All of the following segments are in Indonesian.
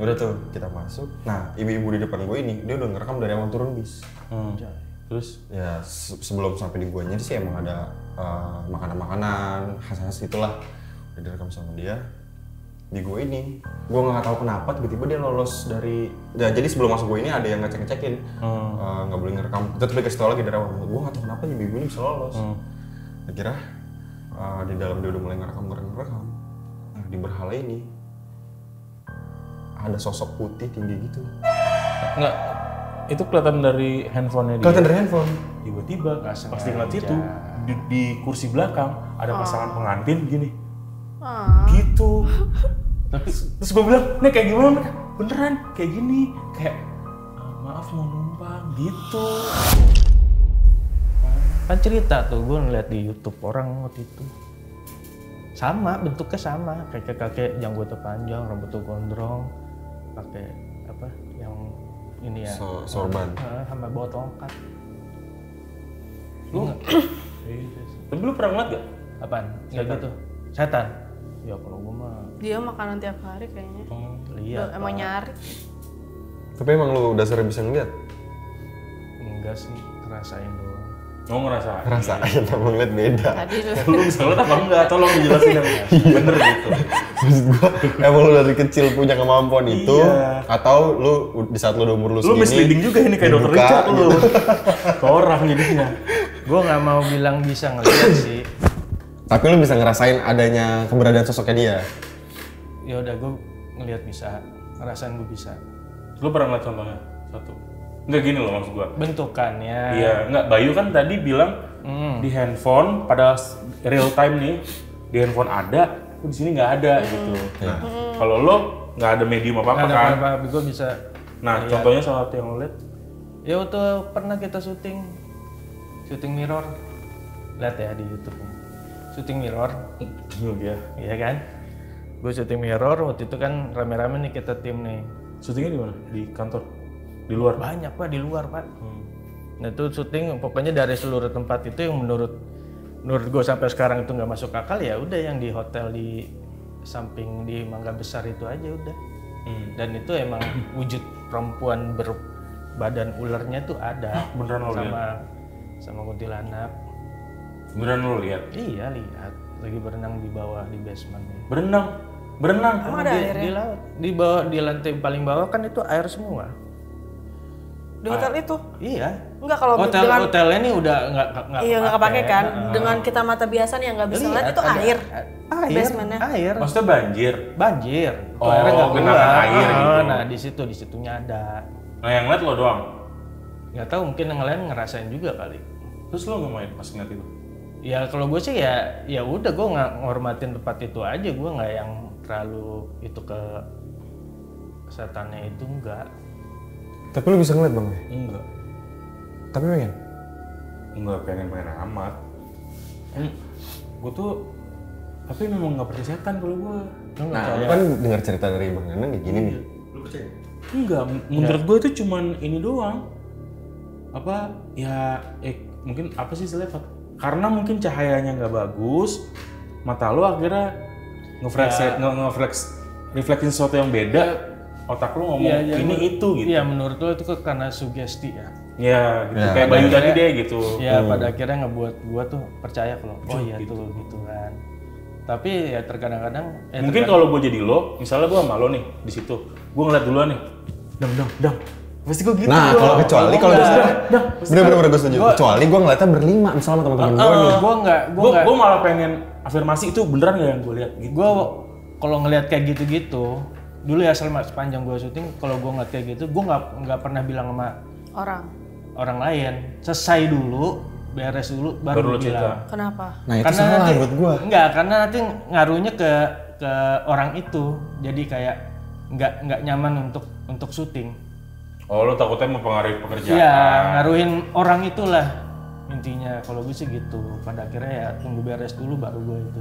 Udah tuh kita masuk. Nah ibu-ibu di depan gue ini dia udah ngerekam dari awal turun bis. Terus Ya sebelum sampai di guanya sih emang ada makanan-makanan khas-khas itulah. Udah direkam sama dia. Di gue ini, gue nggak tahu kenapa tiba-tiba dia lolos dari. Ya, jadi sebelum masuk gue ini ada yang ngecek-ngecekin, nggak boleh ngerekam. Tetap dikasih tau lagi dari awal. Gue nggak tahu kenapa ibu ini bisa lolos. Akhirnya di dalam dia udah mulai ngerekam. Nah di berhala ini ada sosok putih tinggi gitu. enggak, itu kelihatan dari handphonenya dia. Kelihatan dari handphone. Tiba-tiba pas ngeliat situ di kursi belakang ada pasangan pengantin gini. Gitu. Terus gue bilang, "Nih kayak gimana mereka?" Beneran kayak gini, kayak maaf mau numpang gitu. Kan cerita tuh gue ngeliat di YouTube orang waktu itu. Sama, bentuknya sama, kayak kakek janggutnya panjang, rambutnya gondrong, pakai apa yang ini ya, Sorban. sama bawa tongkat. Lu? Tapi lu pernah ngeliat gak? Apaan? Kayak gitu. Setan. Ya kalau gue mah Dia makanan tiap hari kayaknya. lihat. Emang nyari. Tapi emang lu udah sering bisa ngeliat? Enggak sih, ngerasain doang. Oh ngerasain? Ngerasain sama ngeliat beda. Tadi tuh. Lu bisa ngeliat apa enggak? Tolong dijelasin yang bener gitu. Maksud gua, emang lu dari kecil punya kemampuan itu, Iya. atau lu di saat lu udah umur lu Lu segini, misleading juga ini kayak dokter dibuka Richard lu. gitu. Ke orang jadinya. Gue nggak mau bilang bisa ngeliat sih. Tapi lu bisa ngerasain adanya keberadaan sosoknya dia. Ya udah gue ngeliat bisa, ngerasain gue bisa. Lu pernah ngeliat contohnya? Satu. Enggak gini loh maksud gua. Bentukannya. Iya, enggak, Bayu kan tadi bilang di handphone pada real time nih, di handphone ada, kok di sini nggak ada gitu. Nah, kalau lo nggak ada medium apa-apa Ada kan? apa-apa, gue bisa. Nah, contohnya salah satu yang lo lihat, Ya waktu pernah kita syuting mirror, lihat ya di YouTube. Syuting mirror, ya. iya kan? Gue syuting mirror waktu itu kan rame-rame nih kita tim nih. Syutingnya di mana? Di kantor? Di luar? Banyak pak di luar pak. Nah itu syuting pokoknya dari seluruh tempat itu yang menurut gue sampai sekarang itu nggak masuk akal ya udah yang di hotel di samping di Mangga Besar itu aja udah. Dan itu emang wujud perempuan berbadan ularnya tuh ada. Beneran lo lihat? Sama kuntilanak. Beneran lo lihat? Iya lihat lagi berenang di bawah di basement. Berenang? Emang ada airnya? Di laut, di bawah di lantai paling bawah kan itu air semua. Di hotel itu? Iya. Enggak kalau Hotelnya nih udah nggak iya nggak kepake kan. Dengan kita mata biasa nih yang nggak bisa lihat itu air. Basementnya. Air. Maksudnya banjir? Banjir. Itu Oh, airnya nggak genangan keluar. air gitu. Nah di situnya ada. Nah, yang lihat lo doang? Nggak tahu mungkin yang lain ngerasain juga kali. Terus lo nggak main pas ngeliat itu? Ya kalau gue sih ya udah gue nggak ngormatin tempat itu aja, gue nggak yang terlalu itu ke setannya itu enggak. Tapi lu bisa ngeliat bang? Enggak. Tapi pengen? Enggak pengen amat. Gue tuh, tapi memang nggak percaya setan kalau gue. Nah, lu kan dengar cerita dari bang Neneng kayak gini nih. Lu percaya? Enggak, menurut gue itu cuman ini doang. Apa ya? Mungkin apa sih istilahnya? Karena mungkin cahayanya nggak bagus, mata lo akhirnya refleksin sesuatu yang beda. Otak lo ngomong ini itu gitu. Iya menurut lo itu karena sugesti ya. Ya, gitu. Kayak Bayu tadi deh gitu. Ya pada akhirnya ngebuat gua tuh percaya kalau oh iya tuh gitu kan. Tapi ya terkadang-kadang mungkin kalau gue jadi lo, misalnya gue sama lo nih di situ, gue ngeliat duluan nih, dang, pasti gue gitu. Nah kalau kecuali kalau bener-bener gue setuju. Kecuali gue ngeliatnya berlima misalnya sama teman-teman gue nih. Gua malah pengen afirmasi itu beneran nggak yang gue lihat? Gitu. Gue kalau ngelihat kayak gitu-gitu, dulu ya selama sepanjang gue syuting, kalau gue ngeliat kayak gitu, gue nggak pernah bilang sama orang lain. Selesai dulu, beres dulu, baru cerita. bilang. Kenapa? Nah itu salah menurut gue. Enggak, karena nanti ngaruhnya ke orang itu, jadi kayak nggak nyaman untuk syuting. Oh lo takutnya mempengaruhi pekerjaan? Iya, ngaruhin orang itulah intinya. Kalau gue sih gitu. Pada akhirnya ya tunggu beres dulu baru gue itu.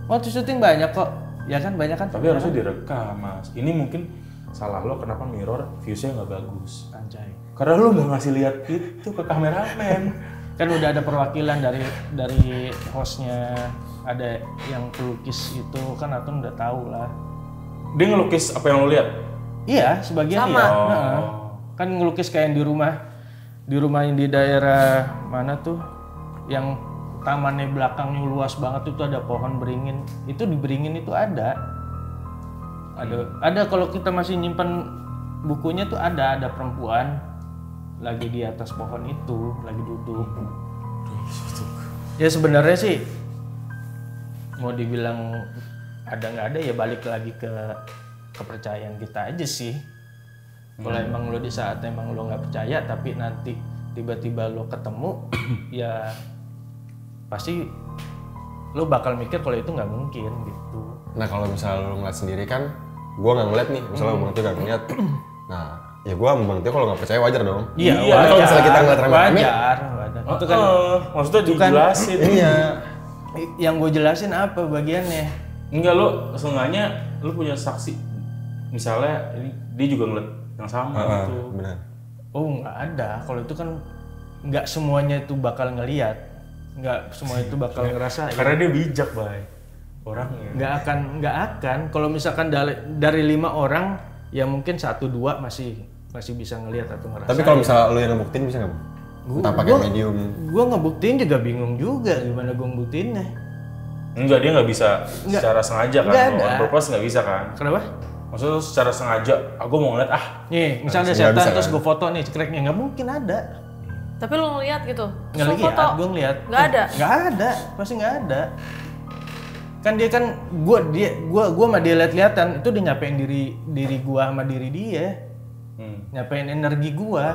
Waktu syuting banyak kok, ya kan banyak kan. Tapi harusnya direkam mas. Ini mungkin salah lo kenapa mirror viewsnya nggak bagus. Anjay. Karena lo nggak ngasih lihat itu ke kameramen. Kan udah ada perwakilan dari hostnya, ada yang pelukis itu kan Atun udah tahu lah. Dia ngelukis apa yang lo lihat? Iya, sebagian Sama. iya. Heeh. Kan ngelukis kayak yang di rumah yang di daerah mana tuh, yang tamannya belakangnya luas banget itu ada pohon beringin. Itu di beringin itu ada. Ada kalau kita masih nyimpan bukunya tuh ada perempuan lagi di atas pohon itu, lagi duduk. Ya sebenarnya sih mau dibilang ada nggak ada ya balik lagi ke kepercayaan kita aja sih. Kalau emang lo di saat emang lo nggak percaya tapi nanti tiba-tiba lo ketemu ya pasti lo bakal mikir kalau itu nggak mungkin gitu. Nah kalau misalnya lo ngeliat sendiri kan, gue nggak ngeliat nih, misalnya Bang Tio nggak ngeliat. Nah ya gue sama Bang Tio kalau nggak percaya wajar dong. Iya, Kalau misalnya kita ngeliat rame-rame, wajar. Itu kan maksudnya dijelasin. iya. Yang gue jelasin apa bagiannya? Enggak, lo seenggaknya lo punya saksi. Misalnya ini dia juga ngeliat yang sama gitu. Benar. Oh nggak ada. Kalau itu kan nggak semuanya itu bakal ngelihat, nggak semua itu bakal ngerasain. Karena dia bijak, Bay. Orangnya. Nggak akan. Kalau misalkan dari 5 orang, ya mungkin 1-2 masih bisa ngelihat atau ngerasain. Tapi kalau misalnya lo yang ngebuktiin bisa nggak, Bang? Entah pakai medium. Gue ngebuktiin juga bingung juga gimana gue ngebuktiinnya. Enggak, dia nggak bisa secara sengaja kan. Nggak Kalau ada. on purpose nggak bisa kan. Kenapa? Maksudnya secara sengaja, aku mau ngeliat Nih, misalnya ada nggak setan bisa, terus kan? gue foto nih cekreknya, nggak mungkin ada. Tapi lu ngeliat gitu? Ngelihat, foto? gue ngeliat. Nggak ada? Nggak ada, pasti nggak ada. Kan dia kan, gua sama dia lihat-lihatan itu dia nyapain diri gua sama diri dia, nyapain energi gua.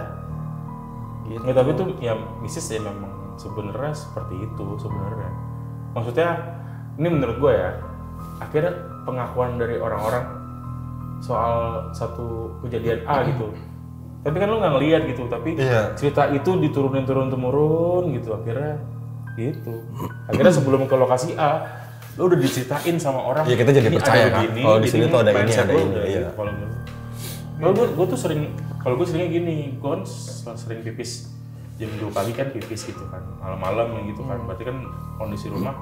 Gitu. Nggak, tapi itu ya mistis ya memang sebenarnya seperti itu sebenarnya. Maksudnya ini menurut gue ya, akhirnya pengakuan dari orang-orang soal satu kejadian A gitu. Tapi kan lu nggak ngeliat gitu, tapi cerita itu diturunin turun-temurun gitu, akhirnya gitu. Akhirnya sebelum ke lokasi A, lu udah diceritain sama orang. Iya, kita jadi "Ini percaya ada kan, begini, kalau di jadi sini tuh ada ini, mindset ada lu ini, udah iya. gitu." Kalau gue tuh seringnya gini, gue kan sering pipis jam 2 pagi kan pipis gitu kan, malam-malam gitu kan, berarti kan kondisi rumah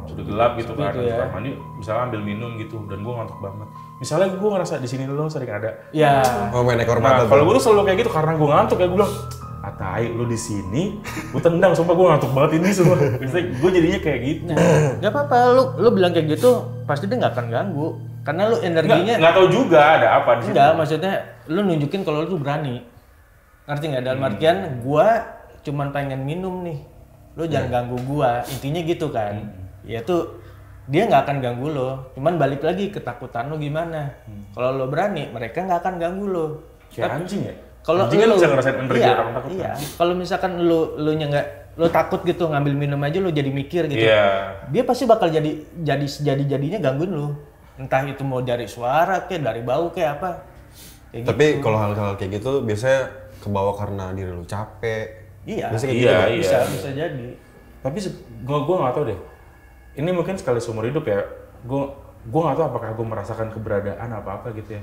udah gelap gitu kan, kamar mandi misalnya ambil minum gitu, dan gue ngantuk banget. Misalnya gue ngerasa di sini lo sering ada. Ya. Oh, main ekor Nah, mata. kalau gue tuh selalu kayak gitu karena gue ngantuk ya, gue bilang, "Atai, lu di sini, gue tendang, sumpah gue ngantuk banget ini semua." Biasanya gue jadinya kayak gitu. Gak apa-apa, lu bilang kayak gitu, pasti dia nggak akan ganggu. Karena lu energinya Nggak tahu juga ada apa di situ. enggak, maksudnya lu nunjukin kalau lu tuh berani. Ngerti nggak? Dalam artian gua cuman pengen minum nih, lu jangan ganggu gua, intinya gitu kan. Ya tuh dia nggak akan ganggu lo, cuman balik lagi ketakutan lo gimana. Kalau lo berani, mereka nggak akan ganggu lo. Kayak anjing ya? Kalau anjing kan bisa ngerasain energi orang takut. iya. Kalau misalkan lu nya nggak, lu takut gitu ngambil minum aja lu jadi mikir gitu. Iya. Dia pasti bakal jadinya gangguin lu. Entah itu mau dari suara kayak dari bau kayak apa. Kayak Tapi kalau hal-hal kayak gitu biasanya kebawa karena diri lu capek. Iya. Biasanya kayak Iya, gitu. iya. Bisa jadi. Tapi gue nggak tahu deh. Ini mungkin sekali seumur hidup ya. Gue nggak tahu apakah gue merasakan keberadaan apa gitu ya.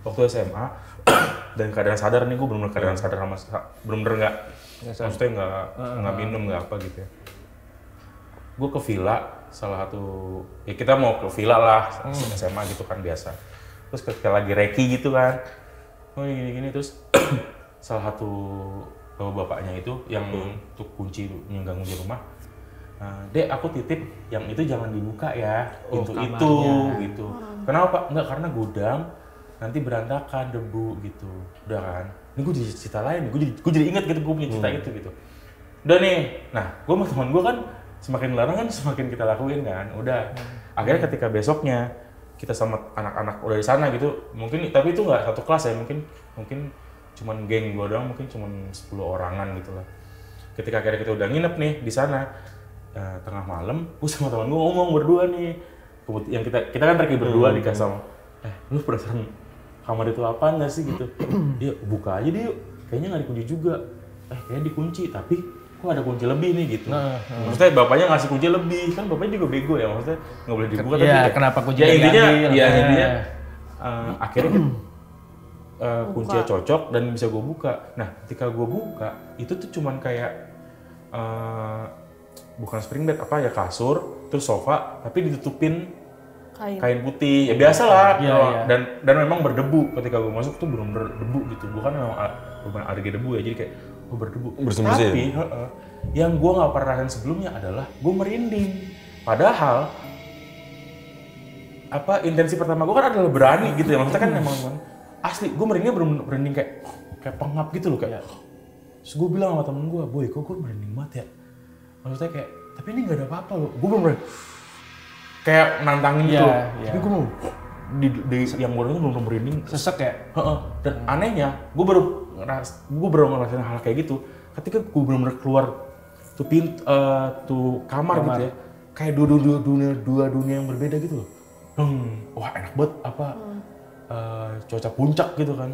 Waktu SMA dan keadaan sadar nih, gue benar-benar keadaan sadar sama benar-benar nggak, maksudnya nggak minum nggak apa gitu ya. Gue ke villa salah satu, ya kita mau ke villa lah SMA gitu kan biasa. Terus ketika lagi reki gitu kan, oh gini terus salah satu bapaknya itu yang untuk kunci yang ganggu di rumah, "Dek, aku titip yang itu jangan dibuka ya, itu gitu." Kenapa? Enggak, karena gudang nanti berantakan, debu gitu. Udah kan? Ini gue jadi cerita lain, gue jadi inget gitu, gue punya cerita itu gitu. Udah nih, nah gue sama teman gue kan semakin larang kan semakin kita lakuin kan. Udah, akhirnya ketika besoknya kita sama anak-anak udah di sana gitu, mungkin tapi itu nggak satu kelas ya, mungkin cuman geng gue doang, mungkin cuman 10 orangan gitu lah. Ketika akhirnya kita udah nginep nih di sana, tengah malam, gue sama teman gue ngomong berdua nih, yang kita kan reki berdua di kasam, lu penasaran kamar itu apa nggak sih gitu? "Yuk buka aja deh yuk, kayaknya nggak dikunci juga." Kayaknya dikunci, tapi kok ada kunci lebih nih gitu. Maksudnya bapaknya ngasih kunci lebih, kan bapaknya juga bego ya, maksudnya nggak boleh dibuka. Iya, tapi kenapa kunci ya intinya, diambil? akhirnya kuncinya cocok dan bisa gue buka. Nah, ketika gue buka, itu tuh cuman kayak bukan spring bed, apa ya, kasur, terus sofa, tapi ditutupin kain putih, ya biasa lah. Iya, iya. Dan memang berdebu ketika gue masuk tuh belum berdebu gitu. Gue kan memang bukan alergi debu ya, jadi kayak berdebu. Bersih-bersih. Tapi yang gue nggak pernah rasain sebelumnya adalah gue merinding. Padahal intensi pertama gue kan adalah berani gitu ya, maksudnya kan emang asli gue merinding kayak pengap gitu loh kayak. Terus gue bilang sama temen gue, boy kok gue merinding banget ya, maksudnya kayak tapi ini nggak ada apa-apa loh, gue belum kayak nantangin gitu loh. Tapi gue belum yang gue itu belum merinding, Sesek ya? Dan anehnya gue baru ngerasain hal kayak gitu ketika gue benar-benar keluar tuh kamar gitu ya, kayak dua dunia yang berbeda gitu loh. Wah enak banget cuaca puncak gitu kan.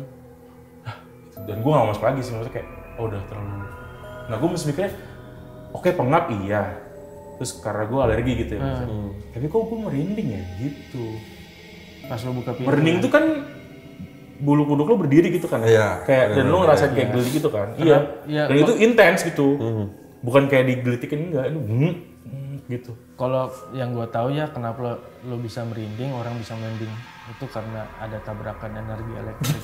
Dan gue gak masuk lagi sih, maksudnya kayak udah terlalu. Nah gue mesti mikirnya oke, pengap iya, terus karena gue alergi gitu ya. Tapi kok gue merinding ya gitu. Pas lo buka pintu. Merinding tuh kan bulu kuduk lo berdiri gitu kan. Iya. Kayak dan lo ngerasain kayak geli gitu kan. Iya. Dan itu intens gitu. Bukan kayak digelitikin, enggak, itu gitu. Kalau yang gue tahu ya kenapa lo bisa merinding, orang bisa merinding itu karena ada tabrakan energi elektrik.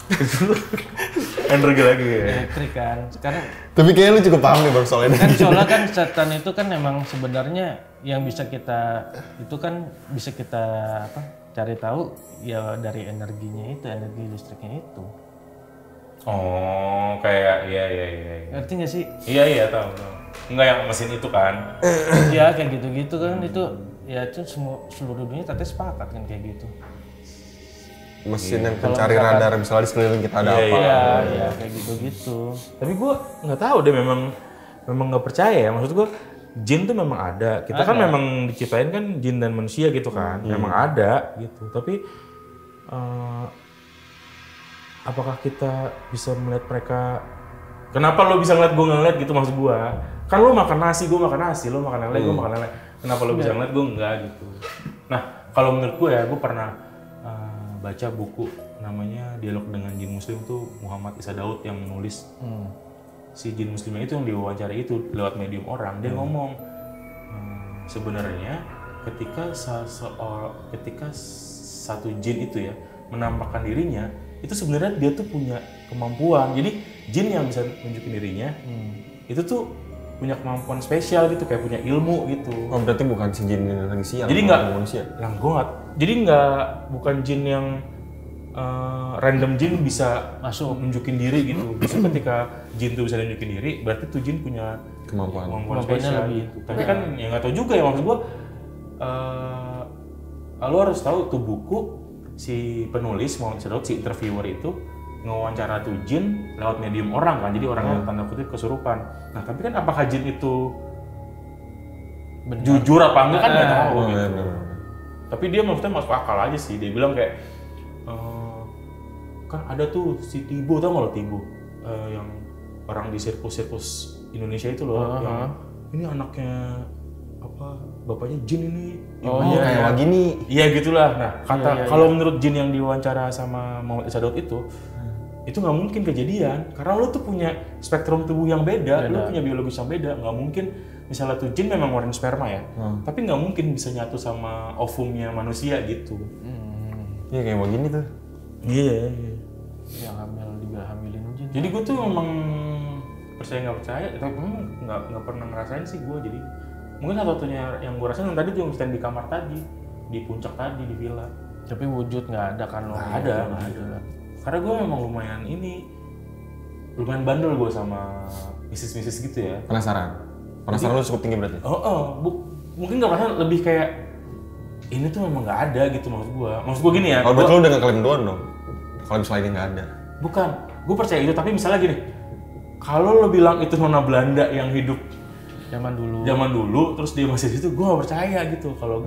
Energi lagi ya. Elektrik kan. Karena Tapi kayaknya lu cukup paham nih Bang soal ini. kan soalnya kan setan itu kan emang sebenarnya yang bisa kita cari tahu ya dari energinya itu, energi listriknya itu. Oh, kayak iya. Ngerti nggak sih? Iya tahu. Enggak yang mesin itu kan. Ya kayak gitu-gitu kan itu ya itu seluruh dunia katanya sepakat kan kayak gitu. Mesin yang pencari radar misalnya di sekeliling kita ada apa. Iya kayak gitu-gitu. Tapi gue nggak tahu deh, memang nggak percaya ya. Maksud gue jin tuh memang ada. Kita kan memang diciptain kan jin dan manusia gitu kan. Memang ada gitu. Tapi apakah kita bisa melihat mereka? Kenapa lo bisa ngeliat gue nggak ngeliat gitu, maksud gue? Kan lo makan nasi, gue makan nasi, lo makan lele, gue makan lele. Kenapa lo bisa ngeliat gue enggak gitu? Nah kalau menurut gue ya, gue pernah baca buku namanya Dialog dengan Jin Muslim tuh Muhammad Isa Daud yang menulis. Si jin muslimnya itu yang diwawancari itu lewat medium orang, dia ngomong sebenarnya ketika satu jin itu ya menampakkan dirinya, itu sebenarnya dia tuh punya kemampuan. Jadi jin yang bisa nunjukin dirinya itu tuh punya kemampuan spesial gitu, kayak punya ilmu gitu. Oh berarti bukan si jin yang lagi siang. Jadi nggak manusia. Jadi bukan jin yang random jin bisa masuk nunjukin diri gitu. Bisa ketika jin tuh bisa nunjukin diri, berarti tuh jin punya kemampuan spesial gitu. Tapi kan ya nggak tahu juga ya, maksud gua. Lo harus tahu tuh buku si penulis mau si interviewer itu ngewawancara tuh jin lewat medium orang kan, jadi orangnya tanda kutip kesurupan. Nah tapi kan apakah jin itu jujur apa enggak kan nggak tahu gitu. Tapi dia maksudnya masuk akal aja sih, dia bilang kayak kan ada tuh si Tibo, tau nggak lo Tibo yang orang di sirkus Indonesia itu loh, yang ini anaknya bapaknya jin ini. Kayak gini. Iya gitulah. Nah kalau menurut jin yang diwawancara sama Muhammad Isa Daud itu nggak mungkin kejadian karena lo tuh punya spektrum tubuh yang beda. Lo punya biologis yang beda. Nggak mungkin misalnya tuh jin memang ngeluarin sperma ya, tapi nggak mungkin bisa nyatu sama ovumnya manusia gitu. Iya kayak begini tuh. Iya. Yang hamil juga hamilin jin. Jadi gue tuh memang percaya nggak percaya, tapi nggak pernah ngerasain sih gue. Jadi mungkin satu-satunya yang gue rasain yang tadi tuh yang stand di kamar tadi, di puncak tadi di villa. Tapi wujud nggak ada kan lo? Nggak ada. Karena gue memang lumayan bandel gue sama misis gitu ya. Penasaran lu cukup tinggi berarti? Mungkin nggak perasaan, lebih kayak ini tuh memang nggak ada gitu maksud gue gini ya. Kalau berarti lu udah ngeklaim doang dong? Kalau misalnya ini nggak ada? Bukan, gue percaya itu, tapi misalnya gini, kalau lo bilang itu nona Belanda yang hidup zaman dulu, terus dia masih di situ, gue nggak percaya gitu. Kalau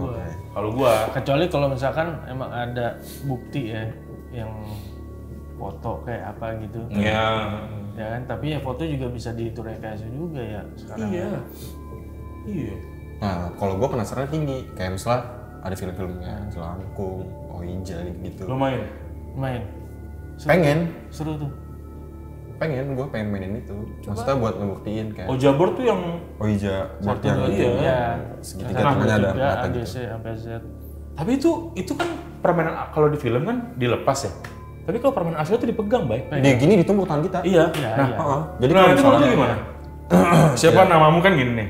gue, kecuali kalau misalkan emang ada bukti ya, yang foto kayak apa gitu. Iya. Ya kan, tapi ya foto juga bisa direkayasa juga ya sekarang. Iya. Nah, kalau gue penasaran tinggi, kayak misalnya ada film-filmnya Jelangkung, Oija gitu. Lo main? Pengen. Seru tuh. Gue pengen mainin itu. Maksudnya buat ngebuktiin kayak. Ojabor tuh yang Oija board yang iya. segitiga tengahnya ada mata ABC gitu. sampai Z. Tapi itu kan permainan kalau di film kan dilepas ya. Tapi kalau permainan asli itu dipegang, baik. Dia gini ditumpuk tangan kita. Iya. Jadi Nah, kalau itu misalnya menurut lu gimana? Siapa namamu kan gini nih.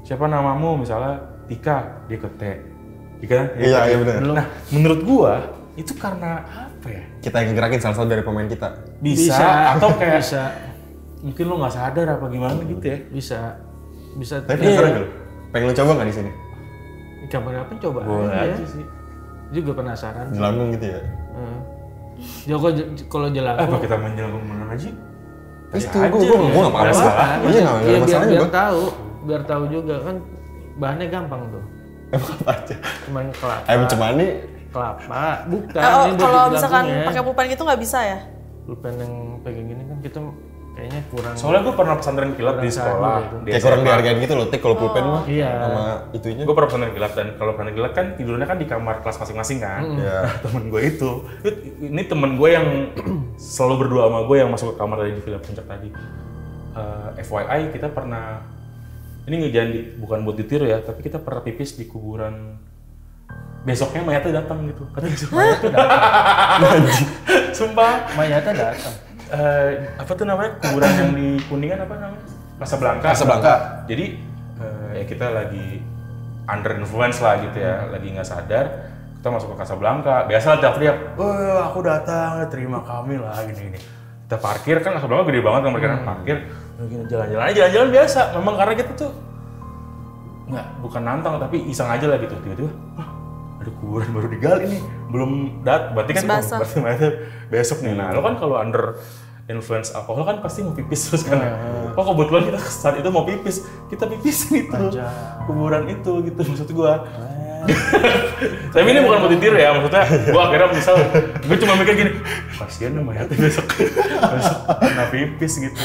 Siapa namamu misalnya Tika, dia ke T. Tika kan? Iya benar. Nah, menurut gua itu karena apa ya? Kita yang gerakin salah satu dari pemain kita. Bisa atau kayak bisa mungkin lo nggak sadar apa gimana gitu ya? bisa Tapi penasaran gak lu? Pengen lu coba nggak di sini? kapan-kapan coba Boleh aja. aja sih. Juga penasaran. Jelangkung gitu ya? Joko kalau Apa jelangkung kita main jelangkung beneran aja? Terus tuh gue nggak apa-apa. Iya nggak ada masalah juga. biar tahu juga kan bahannya gampang tuh. Emang apa aja? Cuman kelapa. Ayam cemani. Kelapa, bukan. Oh, ini kalau buat misalkan jelangkungnya. pakai pulpen gitu nggak bisa ya? Pulpen yang kayak gini kan kita kayaknya kurang. Soalnya gue pernah pesantren kilat di sekolah. gitu. Di Kayak kurang SMA. dihargain gitu loh, Tik kalau pulpen mah. Iya. Sama itunya. Gue pernah pesantren kilat dan kalau pesantren kilat kan tidurnya kan di kamar kelas masing-masing kan. Iya. Temen gue itu, ini temen gue yang selalu berdua sama gue yang masuk ke kamar tadi di Villa Puncak tadi. FYI kita pernah, ini bukan buat ditiru ya, tapi kita pernah pipis di kuburan. Besoknya mayatnya datang gitu, katanya mayatnya datang. Sumpah. Mayatnya datang. Apa tuh namanya kuburan yang di Kuningan apa namanya? Casablanca. Casablanca. Jadi ya kita lagi under influence lah gitu ya, lagi nggak sadar. Kita masuk ke Casablanca, biasa teriak-teriak, aku datang, terima kami lah gini-gini. Kita parkir kan Casablanca gede banget kan mereka parkir, gini jalan-jalan biasa. Memang karena kita tuh bukan nantang tapi iseng aja lah gitu. Tiba-tiba, ada kuburan baru digali nih, belum berarti kan berarti besok nih. Nah, lo kan kalau under influence alkohol kan pasti mau pipis terus kan. Oh kebetulan kita saat itu mau pipis, kita pipisin itu kuburan itu gitu maksud gua. Tapi ini bukan mau ditiru ya, maksudnya gua akhirnya misal gua cuma mikir gini, kasihan mayatnya besok kena pipis gitu.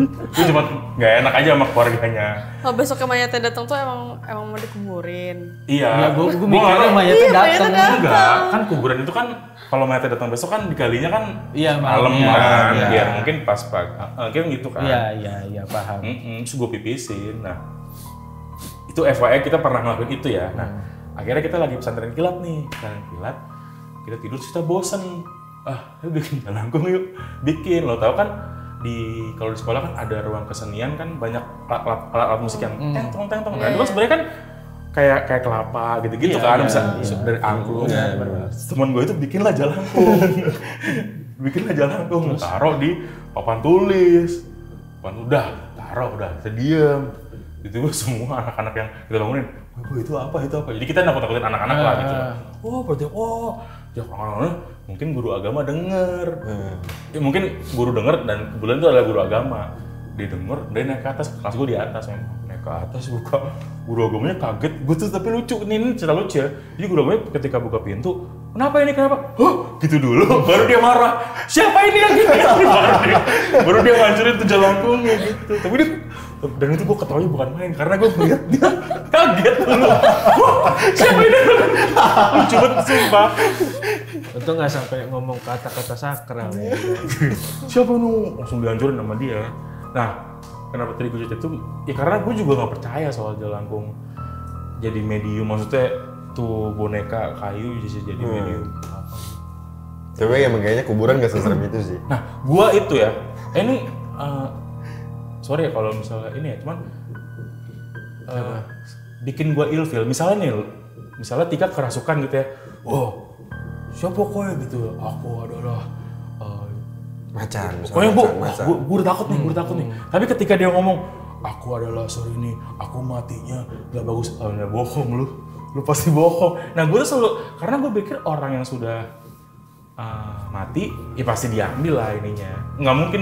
Gua cuma nggak enak aja sama keluarganya. Kalau besoknya mayatnya datang tuh emang mau dikuburin. Iya, Gua mikirnya mayatnya datang. Enggak, kan kuburan itu kan kalau mayatnya datang besok kan digalinya kan malam iya, kan, iya. biar mungkin pas pagi, kan gitu kan. Iya paham. Terus gue pipisin. Nah, itu FYI kita pernah ngelakuin itu ya. Nah, akhirnya kita lagi pesantren kilat nih, kita tidur kita bosen. Yuk bikin jelangkung yuk, bikin. Lo tau kan kalau di sekolah kan ada ruang kesenian kan banyak alat musik yang teng. Nah itu kan sebenarnya kan kayak kelapa gitu-gitu kan, bisa dari angklung. Temen gue itu bikinlah jelangkung, taruh di papan tulis. Udah, kita diem. Itu semua anak-anak yang kita bangunin, itu apa? Jadi kita nakut-nakutin anak-anak lah gitu. Mungkin guru agama denger. Ya, mungkin guru denger dan kebetulan itu adalah guru agama. Dia denger, dia naik ke atas, kelas gue di atas memang. Naik ke atas buka, guru agamanya kaget. Gue tuh tapi lucu, ini cerita lucu ya. Jadi guru agamanya ketika buka pintu, kenapa? Gitu dulu, baru dia marah. Siapa ini yang gini? Baru dia ngancurin tuh jelangkungnya gitu. Tapi dia, dan itu gue ketawanya bukan main, karena gue melihat dia kaget dulu. Siapa ini? Lucu banget sumpah. Untung nggak sampai ngomong kata-kata sakral ya. Siapa nu? Langsung dihancurin sama dia. Nah, kenapa tadi gue cerita itu? Ya karena gue juga nggak percaya soal jelangkung jadi medium, maksudnya tuh boneka kayu bisa jadi medium. Tapi emang kayaknya kuburan gak seserem itu sih. Nah, gue itu ya, ini sorry ya kalau misalnya ini ya, cuman bikin gue ilfil. Misalnya Tika kerasukan gitu ya. Siapa kowe gitu? Aku adalah Macan. pokoknya gue udah takut nih. Tapi ketika dia ngomong, aku adalah ini, aku matinya gak bagus. Bohong lu pasti bohong. Nah gue tuh selalu, karena gue pikir orang yang sudah mati, ya pasti diambil lah ininya. Nggak mungkin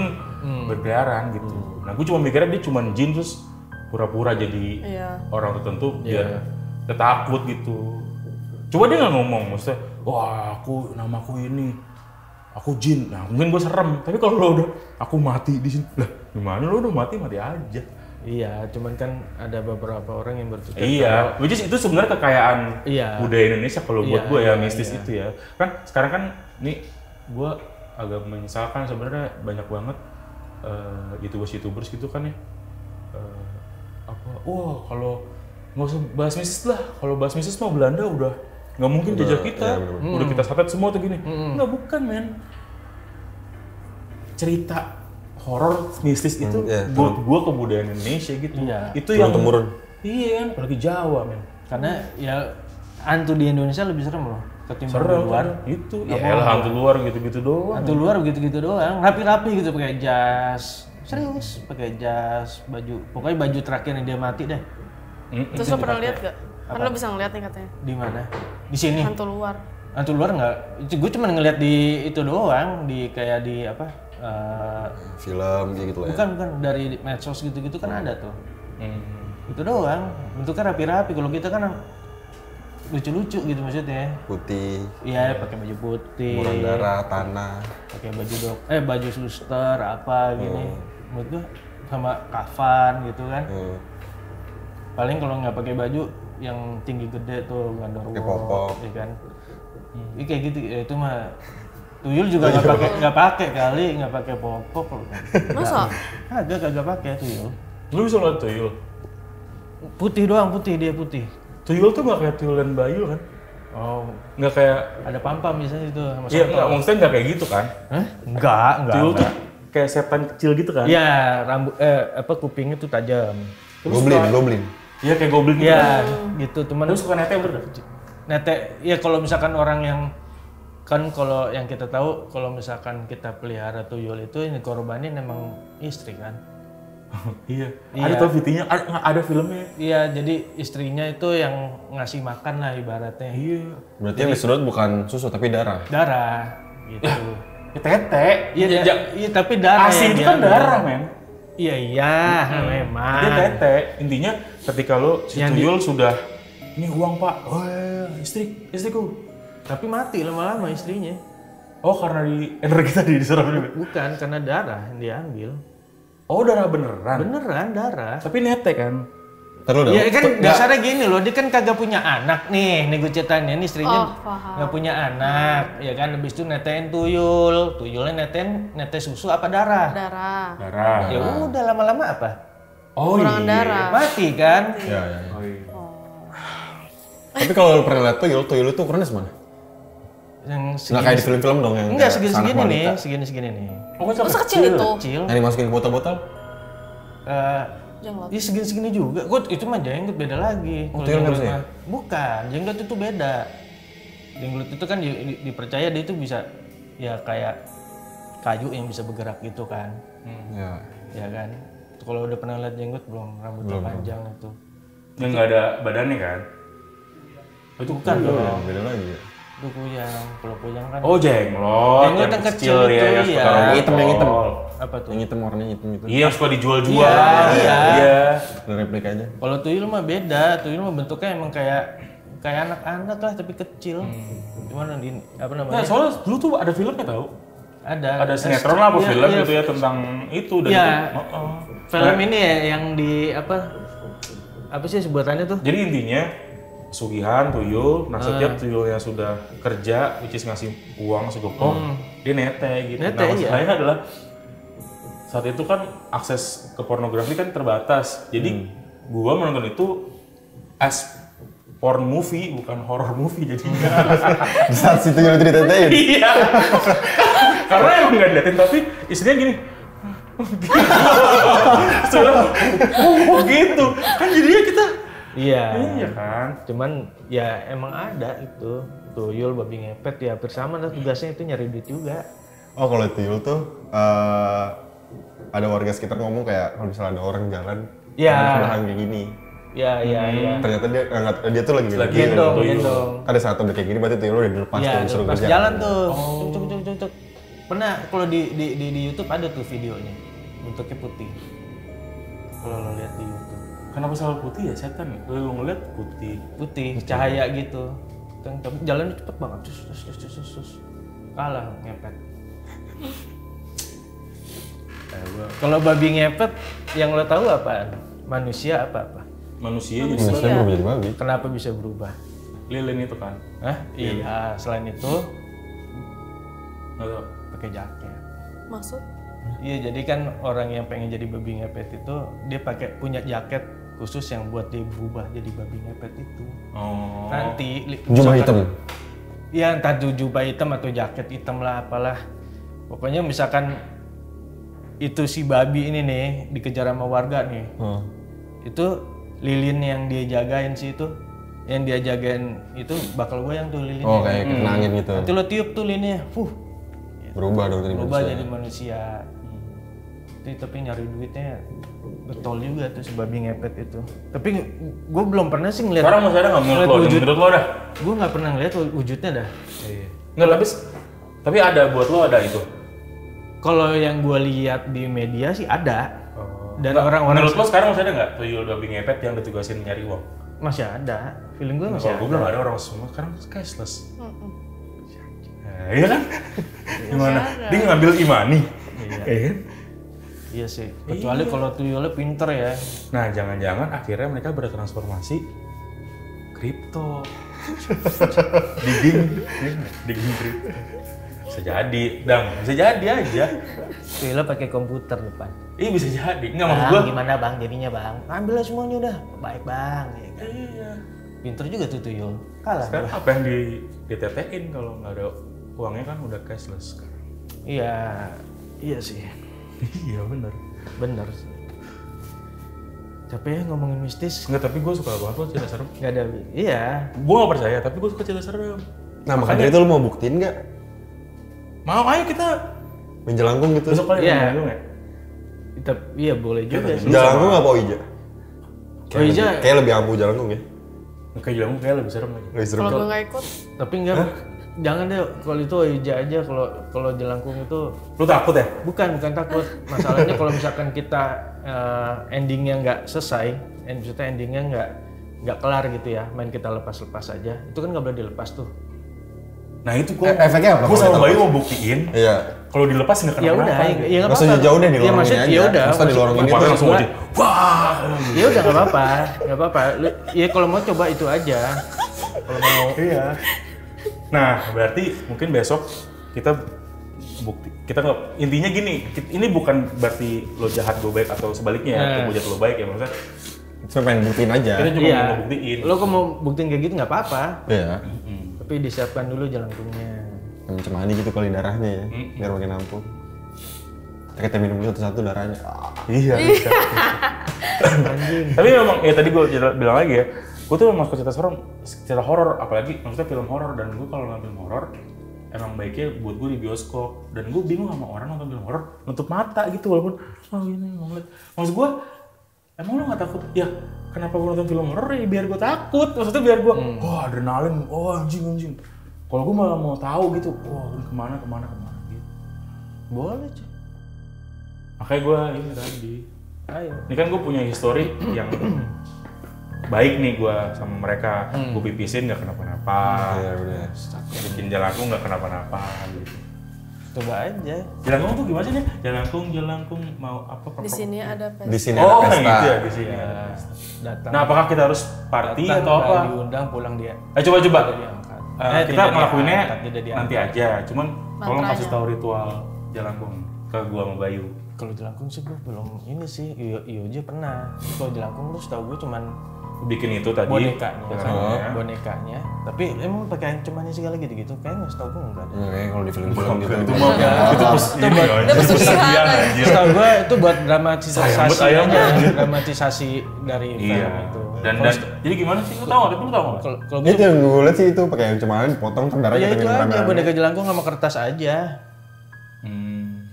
berkeliaran gitu. Nah gue cuma mikirnya dia cuma jin terus pura-pura jadi orang tertentu biar dia takut gitu. Coba dia nggak ngomong, maksudnya, namaku ini. Aku jin, nah mungkin gue serem. Tapi kalau lo udah, aku mati di sini, lah gimana lo udah mati aja. Iya, cuman kan ada beberapa orang yang berpikir. Iya, which is itu sebenarnya kekayaan budaya Indonesia kalau buat gue ya, mistis itu ya. Kan sekarang kan, nih gue agak menyesalkan sebenarnya banyak banget YouTubers gitu kan ya. Kalau nggak usah bahas mistis lah, kalau bahas mistis mah Belanda udah Nggak mungkin jajah kita. Iya, bener-bener. Udah kita satet semua tuh gini. Nggak, bukan men. Cerita horor mistis itu iya, buat gua kebudayaan Indonesia gitu. Iya. Itu yang Turun-temurun. Iya kan, apalagi Jawa men. Karena ya hantu di Indonesia lebih serem loh ketimbang di Serem luar. kan? Itu. Ya elah, hantu luar gitu-gitu doang. Hantu luar begitu-gitu doang, rapi-rapi gitu pakai jas. Serius, pakai jas, baju. Pokoknya baju terakhir yang dia mati deh. Terus lo pernah lihat gak? Kan lo bisa ngeliat nih katanya. Di mana? Di sini. Hantu luar. Hantu luar nggak? Gue cuma ngeliat di itu doang, di kayak di apa? Film gitu lah ya. Bukan dari medsos gitu-gitu kan ada tuh. Itu doang. Bentuknya rapi-rapi. Kalau kita kan lucu-lucu gitu maksudnya. Putih, Iya, pakai baju putih. murang darah, tanah. Pakai baju baju suster apa gini. Menurut gua sama kafan gitu kan. Paling kalau nggak pakai baju yang tinggi gede tuh gandor Pakai popok. ya kan. Ini kayak gitu ya, itu mah tuyul juga nggak pakai kali, nggak pakai popok. Masa? Kagak pakai tuyul. Lu bisa ngeliat tuyul? Putih doang, dia putih. Tuyul tuh nggak kayak tuyulan Bayu kan? Oh, Nggak kayak... ada pampam misalnya itu sama Iya, soto. nggak, maksudnya nggak kayak gitu kan? Hah? Enggak. Tuyul tuh kayak setan kecil gitu kan? Iya, rambut kupingnya tuh tajam. Goblin. Iya, kayak goblin gitu. Iya, gitu teman. Lu suka nete bener? Nete, ya kalau misalkan orang yang kan kalau yang kita tahu kalau misalkan kita pelihara tuyul itu yang dikorbanin emang istri kan. Iya. Iya. Ada tuh videonya, ada filmnya. Iya, jadi istrinya itu yang ngasih makan lah ibaratnya. Iya. Berarti yang disedot bukan susu tapi darah. Darah gitu. Ya tete. Iya, tapi darah Asi yang itu kan diambil. darah men. Iya, memang. Dia tete. Intinya ketika lo si Yang tuyul sudah, ini uang pak, oh istriku. Tapi mati lama-lama istrinya. Oh karena di energi tadi diserap juga. Bukan karena darah yang diambil. Oh darah beneran. Beneran darah. Tapi nete kan. Terus Iya kan dasarnya gini loh, dia kan kagak punya anak nih gue ceritain ini istrinya paham. nggak punya anak, ya kan habis itu netein tuyulnya nete susu apa darah? Darah. Ya udah lama-lama apa? Oh Kurangan darah. Mati kan? Ya. Oh iya. Tapi kalau lu pernah lihat tuyul itu ukurannya semana? Yang Nggak kayak di film-film dong yang enggak kayak sanak segini-segini nih, wanita. segini-segini nih. Oh Masa kecil itu? Kecil. Yang dimasukin ke botol-botol? Jenglot. Iya segini-segini juga. Gue itu mah jenggot beda lagi. Oh, Kalau tuyul nggak jenggot bisa ya? mah- Bukan, jenggot itu beda. Jenggot itu kan dipercaya dia itu bisa ya kayak kayu yang bisa bergerak gitu kan. Ya. Ya kan. Kalau udah pernah lihat jenggot belum, rambutnya panjang itu. Yang nggak ada badannya kan? Itu bukan dong. Beda lagi ya. Itu kuyang. Kalau kuyang kan Oh jenglot. Jenglot yang kecil itu, ya, iya. suka Yang hitam, yang hitam. botol. apa tuh? Yang hitam warnanya hitam itu. Iya suka dijual-jual. Iya. Iya. Udah replika aja. Kalau tuyul mah beda. Tuyul mah bentuknya emang kayak anak-anak lah tapi kecil. Cuman di apa Nah namanya? soalnya dulu tuh ada filmnya tau. Ada Ada sinetron lah apa Iya, film iya. gitu ya tentang itu dan Iya. itu. Film ini ya yang di apa sih sebutannya tuh? Jadi intinya pesugihan tuyul, nah setiap tuyulnya sudah kerja, which is ngasih uang segopong, dia nete gitu. Nete, Nah iya. masalahnya adalah saat itu kan akses ke pornografi kan terbatas, jadi gua menonton itu as porn movie bukan horror movie jadinya. Di saat si tuyul itu ditetein. Iya. Karena emang nggak diliatin tapi istrinya gini. Oh gitu. Kan jadinya kita Iya. iya kan. Cuman ya emang ada itu tuyul babi ngepet ya hampir sama lah tugasnya itu nyari duit juga. Oh kalau tuyul tuh ada warga sekitar ngomong kayak kalau misalnya ada orang jalan Ya. di sebelahan kayak gini. Iya. Ternyata dia tuh lagi Gendong. Ada saat udah kayak gini berarti tuyul udah dilepas Iya, tuh disuruh pas kerja. jalan tuh. Cuk. Pernah kalau di YouTube ada tuh videonya. Bentuknya putih. Kalau lo lihat di YouTube. Kenapa selalu putih ya setan ya? Lu ngeliat putih. Putih, cahaya gitu. Tapi jalannya cepet banget. Cus. Kalah ngepet. Kalau babi ngepet yang lo tahu apaan? Manusia apa? Manusia jadi Manusia berubah jadi babi. Kenapa bisa berubah? lilin itu kan. Hah? Iya, selain itu Nggak tahu. pakai jaket. Maksud? Iya, jadi kan orang yang pengen jadi babi ngepet itu dia punya jaket khusus yang buat dia berubah jadi babi ngepet itu. Oh. Nanti Jubah hitam. Iya, entah itu jubah hitam atau jaket hitam lah apalah. Pokoknya misalkan itu si babi ini nih dikejar sama warga nih. Itu lilin yang dia jagain sih itu. Yang dia jagain itu bakal goyang tuh lilinnya. Oh, kayak kena angin gitu. Nanti lo tiup tuh lilinnya. Berubah dong jadi Berubah manusia. jadi manusia. Tapi nyari duitnya betul juga tuh si babi ngepet itu. Tapi gue belum pernah sih ngeliat. Sekarang masih ada nggak menurut lo? Menurut lo ada? Gue nggak pernah ngeliat wujudnya dah. Iya. Nggak, tapi ada buat lo ada itu. Kalau yang gue lihat di media sih ada. Dan Nggak, orang-orang menurut lo sekarang masih ada nggak tuyul babi ngepet yang ditugasin nyari uang? masih ada. Feeling gue masih Kalau gue ada. belum ada, orang semua sekarang cashless. Nah, iya kan? Gimana? Dia ngambil imani. Iya kan? Iya sih. Kecuali kalau tuyulnya pinter ya. Nah, jangan-jangan akhirnya mereka bertransformasi kripto. digging kripto. Bisa jadi, bisa jadi aja. Tuyulnya pakai komputer depan. Iya bisa jadi. Enggak maksud Bang, gua. gimana bang jadinya bang? Ambil aja semuanya udah. Baik bang. Ya kan? Iya. Pinter juga tuh tuyul. Kalah. Sekarang apa yang ditetein kalau nggak ada uangnya kan udah cashless sekarang. Iya. Iya sih. Iya benar. Bener sih. Capek ya ngomongin mistis. Enggak, tapi gue suka banget loh cerita serem. Gak ada. Iya. Gue nggak percaya, tapi gue suka cerita serem. Nah, makanya itu lu mau buktiin nggak? Mau, ayo kita Main jelangkung gitu. besok kali Iya. main ya. Iya boleh juga sih. Jelangkung apa Oija? Oh, Oija. Kayak lebih ampuh jelangkung ya. Kayak jalan kayak lebih serem lagi. Lebih seru. Kalau gue nggak ikut, Tapi enggak. Jangan deh. Kalau itu Oija aja. Kalau jelangkung itu Lu takut ya? bukan takut. Masalahnya kalau misalkan kita endingnya nggak selesai, maksudnya endingnya nggak kelar gitu ya, main kita lepas aja, itu kan nggak boleh dilepas tuh. Nah itu gue. Efeknya apa Gue kalau sama kita Bayu mau buktiin. Iya. Kalau dilepas nggak Ya kenapa-napa. udah, ya nggak Nggak usah apa-apa. jauh deh, di Ya lorong maksud, ini ya aja. udah. Masa di lorong ini Keluarnya tuh langsung mati. Wah. Ya udah nggak apa-apa. Ya kalau mau coba itu aja. Kalau mau. Iya. Nah berarti mungkin besok kita kita nggak, intinya gini, ini bukan berarti lo jahat gue baik atau sebaliknya ya, atau gue jahat lo baik ya, maksudnya Cuma pengen buktiin aja. kita cuma Iya. mau buktiin. Lo kalau mau buktiin kayak gitu nggak apa-apa. Iya. Tapi disiapkan dulu jelangkungnya. Yang cemani gitu kali darahnya ya. Biar makin ampuh. Kita minum dulu satu-satu darahnya. Iya. Bisa. Tapi memang ya tadi gue bilang lagi ya, gue tuh memang suka cerita horor, apalagi maksudnya film horor, dan gue kalau nonton film horor emang baiknya buat gue di bioskop, dan gue bingung sama orang nonton film horor nutup mata gitu walaupun ini mau ngeliat. Maksud gue emang lo nggak takut ya? Kenapa gue nonton film horor ya biar gue takut, maksudnya biar gue wah adrenalin, wah anjing. Kalau gue malah mau tahu gitu, wah ini kemana gitu. Boleh cuy. Makanya gue ini tadi. Ayo. Ini kan gue punya histori yang baik nih gue sama mereka. Gue pipisin nggak kenapa-napa. Iya benar. Bikin jelangkung nggak kenapa-napa gitu. Coba aja. Jelangkung tuh gimana sih nih? Jelangkung mau apa? di sini ada pesta. Di sini Oh ada pesta. gitu ya di sini. Ya, datang. Nah apakah kita harus party Datang, atau apa? Diundang pulang dia. Coba. Diangkat. Kita tidak ngelakuinnya diangkat, tidak diangkat. nanti aja. Cuman tolong Mantranya. kasih tahu ritual jelangkung ke gue sama Bayu. Kalau jelangkung sih gue belum ini sih. Iyo aja pernah. Kalau jelangkung tuh setahu gue cuman Bikin itu tadi. bonekanya kan. jelangkungnya. Bonekanya. Tapi emang pakai ancamannya segala gitu-gitu. Kayaknya setahu gue enggak ada. Kayak kalau di film-film gitu. Itu mah itu pes ini ya. Itu pesugihan. anjir. Setahu gue itu buat Sayang dramatisasi banget ayamnya, aja. anjir. Dramatisasi dari Iya. film itu. Dan jadi gimana sih? Lu tahu nggak? Lu tahu nggak? Kalau Itu yang gue lihat sih itu pakai yang cemani dipotong kan darahnya ya kita itu minum aja rame-rame. boneka jelangkung sama kertas aja.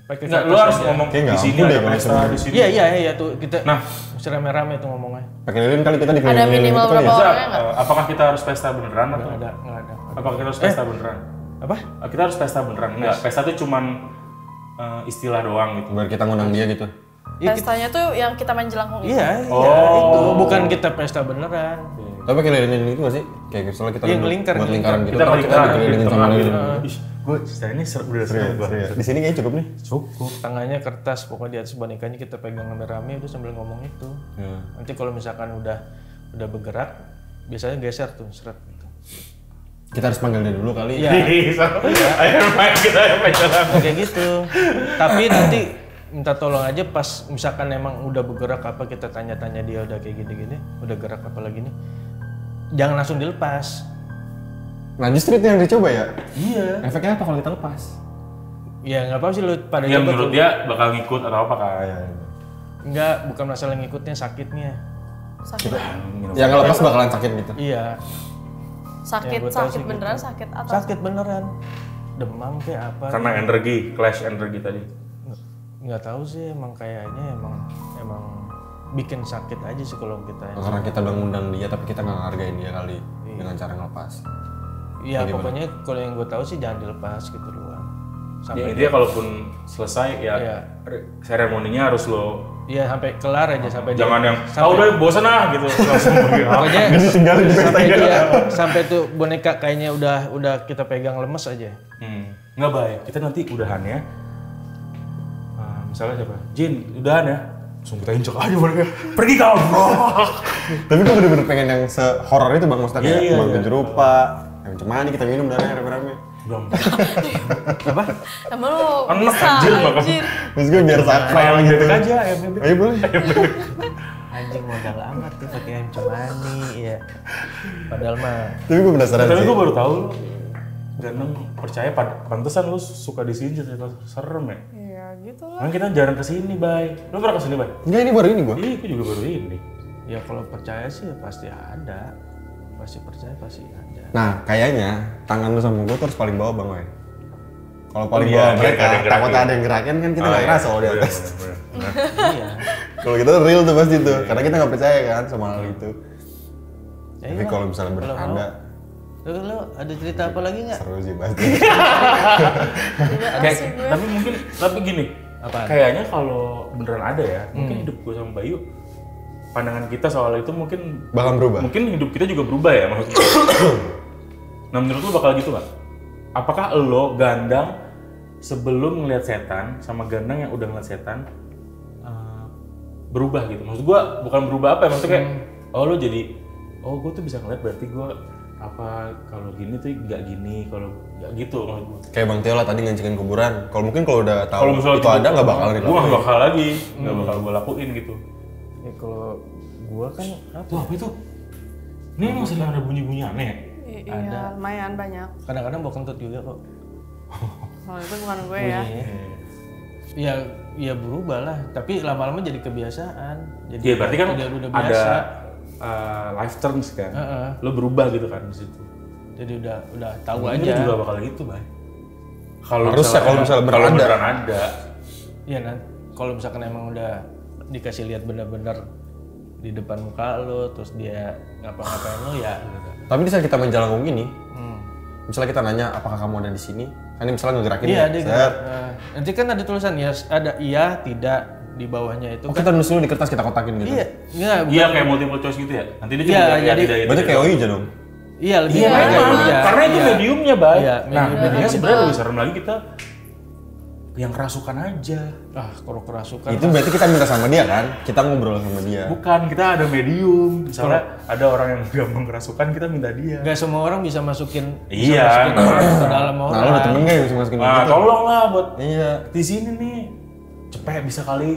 Pakai Enggak, lu kertas harus aja. ngomong Kayak di nggak sini ampun deh ada kalau pesta cuma- di sini. Iya tuh kita Nah. mesti rame-rame tuh ngomongnya. Pakai lilin kali kita Ada dikelilingi minimal gitu kali berapa ya. orangnya nggak? Apakah kita harus pesta beneran atau Enggak ada. apakah kita harus pesta beneran? Apa? Kita harus pesta beneran. Enggak, pesta itu cuman istilah doang gitu. Biar kita ngundang dia gitu. Pestanya tuh yang kita main jelangkung itu. Iya, Oh. itu bukan kita pesta beneran. Tapi pakai lilin itu nggak sih? Kayak misalnya kita Iya, duduk ngelingkar, buat lingkaran gitu. Kita melingkar dikelilingin di sama tengah lilin. gitu. Gue cerita ini udah seru Iya, banget. iya. Di sini kayaknya cukup nih. Cukup. Tangannya kertas, pokoknya di atas bonekanya kita pegang rame-rame udah sambil ngomong itu. Iya. Nanti kalau misalkan udah bergerak, biasanya geser tuh seret gitu. Kita harus panggil dia dulu kali. Iya. Ayo main kita main jalan. Kayak gitu. Tapi nanti minta tolong aja pas misalkan emang udah bergerak apa kita tanya-tanya dia udah kayak gini-gini, udah gerak apa lagi nih. Jangan langsung dilepas. Nah justru itu yang dicoba ya? Iya. Efeknya apa kalau kita lepas? Ya nggak apa-apa sih lu pada Ya coba menurut tuh. dia bakal ngikut atau apa kan? Enggak, bukan masalah ngikutnya, sakitnya. Sakit. Yang ngelepas bakalan sakit gitu? Iya. Sakit, Ya, gua tahu sakit sih beneran, gitu. sakit apa? Sakit beneran. Demam kayak apa? Karena energi, clash energi tadi. Nggak tahu sih, emang kayaknya emang bikin sakit aja sih kalau kita. Karena kita udah ngundang dia tapi kita nggak ngehargain dia kali dengan cara ngelepas. Iya, pokoknya kalau yang gue tahu sih jangan dilepas gitu doang. Ya intinya kalaupun selesai ya Iya. seremoninya harus lo. Iya, sampai kelar aja sampai Jangan yang sampai, udah bosan gitu langsung pergi. pokoknya Ditinggalin juga sampai dia sampai tuh boneka kayaknya udah kita pegang lemes aja. Nggak baik. Kita nanti udahan ya. Misalnya siapa? Jin, udahan ya. Langsung kita injek aja mereka. Pergi kau. Tapi gue bener-bener pengen yang se-horror itu bang, maksudnya kayak Iya, bang iya. jerupa, yang cemani kita minum darahnya rame-rame. Belum. Apa? Emang lu Enak, bisa anjir, makan. anjir. Terus gue biar sakral Ayam gitu. bebek aja, ayam bebek. Ayo boleh. Anjing modal amat tuh pakai ayam cemani ya. Padahal mah Tapi gue penasaran Tapi sih. gue baru tahu lu Gandeng percaya pantesan lu suka disinjit, serem ya. Iya gitu lah. Kan kita jarang kesini, Bay. Lu pernah kesini, Bay? Enggak, ini baru ini gue. Iya, gue juga baru ini. ya kalau percaya sih pasti ada. Pasti percaya pasti ada. Nah, kayaknya tangan lu sama gue terus paling bawah bang Wei. Kalau paling iya, bawah biar mereka, nggak ada yang gerakin. takut ada yang gerakin kan kita nggak kerasa kalau di atas. Iya. Kalau kita real tuh pasti tuh, karena kita nggak percaya kan sama hal itu. Ya Tapi iya. kalau misalnya Kalau bercanda, Lo ada cerita apa lagi nggak? seru sih pasti. Kayak, tapi gini, Apaan? kayaknya kalau beneran ada ya, mungkin hidup gue sama Bayu, pandangan kita soal itu mungkin Bakal berubah. mungkin hidup kita juga berubah ya maksudnya. Nah menurut lu bakal gitu nggak? Apakah lo gandang sebelum ngeliat setan sama gandang yang udah ngeliat setan berubah gitu? Maksud gua bukan berubah apa ya, maksudnya kayak oh lo jadi oh gue tuh bisa ngeliat berarti gua apa kalau gini tuh nggak gini, kalau nggak gitu maksud gua. Kayak Bang Tio lah tadi ngancingin kuburan. Kalau mungkin kalau udah tahu Kalau misalnya itu ada nggak bakal gue dilakuin. nggak bakal lagi, nggak bakal gue lakuin gitu. Ya kalau gua kan apa? Tuh apa itu? Ini emang sering ada bunyi-bunyi aneh ya? Iya, lumayan banyak. Kadang-kadang bawa kentut juga kok. Kalau itu bukan gue ya. Ya, ya berubah lah. Tapi lama-lama jadi kebiasaan. Jadi Iya berarti kan udah ada biasa. life turns kan, Heeh. lo berubah gitu kan di situ. Jadi udah tahu Mungkin aja. juga bakal gitu, Bay. Harusnya kalau misalnya kalau beneran ada. beneran ada. Iya nah, kalau misalkan emang udah dikasih lihat benar-benar di depan muka lo, terus dia ngapa-ngapain lo ya. Gitu. Tapi di saat kita main Jalangkung ini, misalnya kita nanya apakah kamu ada di sini, kan ini misalnya ngegerakin Iya ya, ada. set. Nanti kan ada tulisan ya, ada iya, tidak di bawahnya itu. Oh, kita nulis dulu di kertas kita kotakin gitu. Iya, iya, Iya kayak multiple choice gitu ya. Nanti dia Iya, cuma jadi- tidak Berarti kayak Oija dong. iya lebih Iya, baik kayak memang. iya. Karena itu Iya. mediumnya, Bay. Iya, Nah, mediumnya. sebenarnya lebih serem lagi kita yang kerasukan aja. Ah, kalau kerasukan. Itu berarti kita minta sama dia kan? Kita ngobrol sama dia. Bukan, kita ada medium. Misalnya ada orang yang gampang kerasukan, kita minta dia. Nggak semua orang bisa masukin Iya. masukin orang ke dalam orang. Nah, lo ada temen nggak yang bisa masukin Nah, gitu? tolong lah buat Iya. di sini nih. Cepet bisa kali.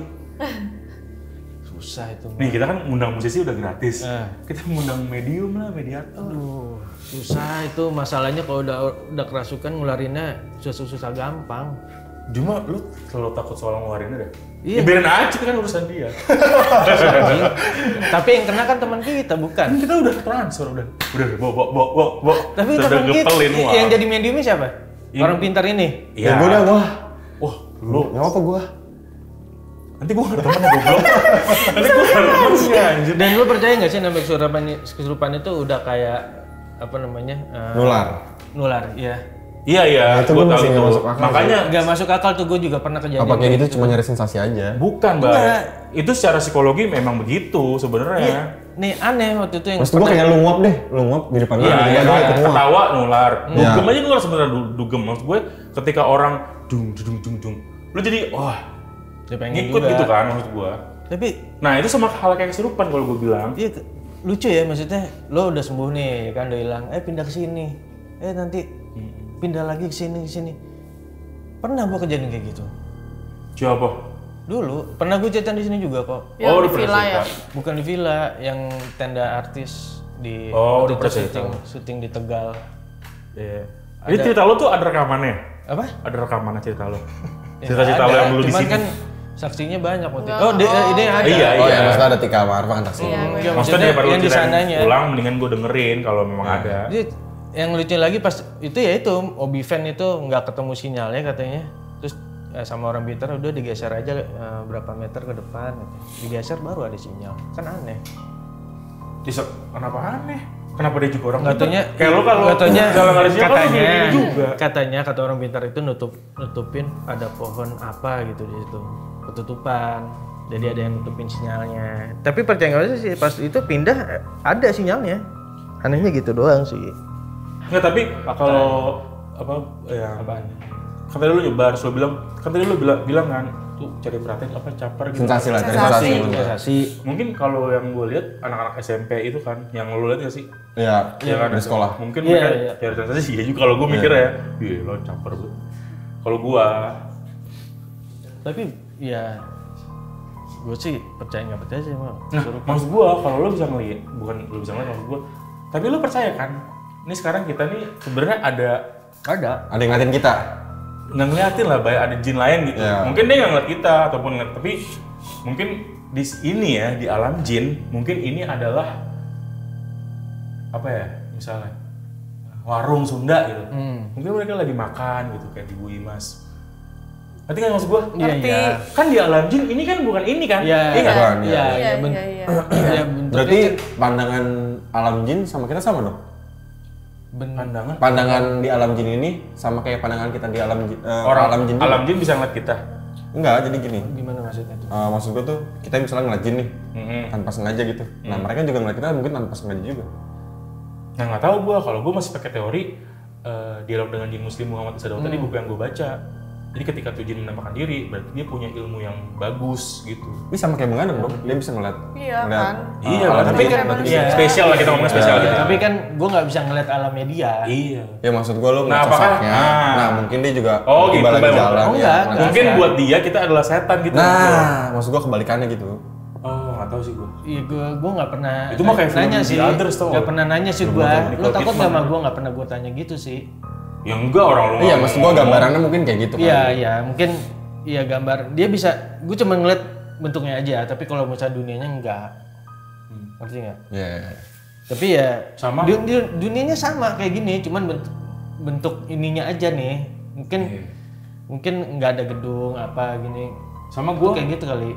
Susah itu. Nih kita kan ngundang musisi udah gratis. Eh. Kita ngundang medium lah, mediator. Aduh, susah itu masalahnya kalau udah kerasukan ngularinnya susah gampang. Cuma lu selalu takut soal ngeluarinnya deh. Iya. Ya, biarin aja itu kan urusan dia. Tapi yang kena kan teman kita bukan. Kan kita udah transfer udah bo. Tapi udah teman kita gepelin wah. yang jadi mediumnya siapa? Iya. Orang pintar ini. Iya. Ya gue dah gua. Wah, lu Nggak apa gua. nanti gua gak ada temen ya goblok. Nanti gua gak ada temennya anjir. Dan lu percaya nggak sih namanya kesurupan itu udah kayak apa namanya? Nular. Nular, ya. Iya, Nah, itu gua gua tahu masih itu. nggak masuk akal Makanya Nggak masuk akal tuh, gue juga pernah kejadian. Apa kayak gitu cuma nyari sensasi aja? bukan, Mbak. Itu secara psikologi memang begitu sebenarnya. Nih aneh waktu itu yang Maksud gua kayak lu nguap deh, lu nguap di depan Iya, gua, iya, dia ikut nguap. ketawa nular. Iya. Dugem aja nular sebenarnya dugem. Maksud gue ketika orang dung, lu jadi wah dia pengen ngikut juga. gitu kan maksud gue. Tapi Nah itu sama hal kayak kesurupan kalau gue bilang. iya lucu ya, maksudnya lo udah sembuh nih kan, udah hilang, pindah ke sini, nanti pindah lagi ke sini. Pernah gua kejadian kayak gitu. Siapa? Dulu pernah gue jajan di sini juga kok. Yang di udah pernah villa cerita. ya. Bukan di villa, yang tenda artis di Oh, waktu udah pernah itu syuting di Tegal. Iya. Jadi cerita lo tuh ada rekamannya? Apa? Ada rekamannya cerita lo? Ya, Cerita-cerita lo ada. yang dulu di Cuman sini? kan saksinya banyak waktu itu. Enggak. Ini ada. Iya, Oh iya. ya, maksudnya ada Tika sama Arfa kan taksi. Iya, Enggak, Maksudnya daripada lo yang di ceritain sananya. ulang, mendingan gue dengerin kalau memang ada. Jadi, yang lucu lagi pas itu ya itu Obi Fan itu nggak ketemu sinyalnya katanya. Terus sama orang Bintar udah digeser aja berapa meter ke depan. Gitu. Digeser baru ada sinyal. Kan aneh. Kenapa aneh? Kenapa dia juga orang Nggak taunya, pintar? Kayak lo kalau nggak taunya nggak ada siapa katanya, gini juga. katanya kata orang pintar itu nutupin ada pohon apa gitu di situ, ketutupan. Jadi ada yang nutupin sinyalnya. Tapi percaya nggak percaya sih pas itu pindah ada sinyalnya. Anehnya gitu doang sih. Nggak, tapi kalau apa ya? Apaan? Kan tadi lu nyebar, so bilang kan tadi lu bilang kan tuh cari perhatian apa caper gitu. Sensasi lah, cari Sensasi. sensasi. Sensasi. Mungkin kalau yang gue lihat anak-anak SMP itu kan, yang lu lihat nggak sih? Iya, Iya kan dari sekolah. Mungkin Iya, mereka iya. cari sensasi sih. Ya juga kalau gue mikir ya, iya lo caper bu. Kalau gua, Tapi ya gue sih percaya nggak percaya sih mau. nah maksud gua kalau lo bisa ngeliat, bukan lo bisa ngeliat maksud gua, tapi lo percaya kan? Ini sekarang kita nih sebenarnya ada Ada yang ngeliatin kita. nggak ngeliatin lah, banyak ada jin lain gitu. Iya. Mungkin dia nggak ngeliat kita ataupun ngeliat, tapi mungkin di ini ya di alam jin, mungkin ini adalah apa ya misalnya warung Sunda gitu. Mungkin mereka lagi makan gitu kayak di Bu Imas. Ngerti kan maksud gua? Iya, iya. Kan di alam jin ini kan bukan ini kan? Iya, Iya kan? Bukan, iya, iya. iya, Iya. ya bentuknya Berarti pandangan alam jin sama kita sama dong? Pandangan Pandangan di alam jin ini sama kayak pandangan kita di alam jin, orang alam jin juga? alam jin bisa ngeliat kita. Enggak, jadi gini. gimana maksudnya tuh? Maksud gua tuh kita misalnya ngeliat jin nih tanpa sengaja gitu. Nah mereka juga ngeliat kita mungkin tanpa sengaja juga. Nah nggak tahu gua, kalau gua masih pakai teori dialog dengan jin muslim Muhammad Isa Daud tadi, buku yang gua baca. Jadi ketika tuh jin menampakkan diri, berarti dia punya ilmu yang bagus gitu. Ini sama kayak Bang Adam dong, dia bisa ngeliat. Iya ngeliat, kan? Iya, alam tapi jin. kan Iya. spesial lah kita ngomongin spesial gitu. Tapi kan gue nggak bisa ngeliat alamnya dia. Iya. Ya maksud gua lo Nah, ngeliat apakah- sosoknya. nah. Nah mungkin dia juga Oh, tiba gitu, lagi Bang. jalan. Oh, ya, enggak. ngeliat. Mungkin buat dia kita adalah setan gitu. Nah, maksud gua kebalikannya gitu. Oh, nggak tahu sih gua. Iya gue nggak pernah Itu mah kayak nanya film sih. The Others tau. Nggak pernah nanya sih Film gue. Nicole Lo takut Kidman. nggak sama gue nggak pernah gue tanya gitu sih. Ya enggak, orang lu. Iya, maksud gua gambarannya mungkin kayak gitu kan. Iya iya mungkin iya gambar dia bisa. Gue cuma ngeliat bentuknya aja. Tapi kalau misalnya dunianya enggak. Ngerti nggak? Iya. Tapi ya Sama. dunianya sama kayak gini. Cuman bentuk ininya aja nih. Mungkin nggak ada gedung apa gini. Sama Itu gua kayak gitu kali.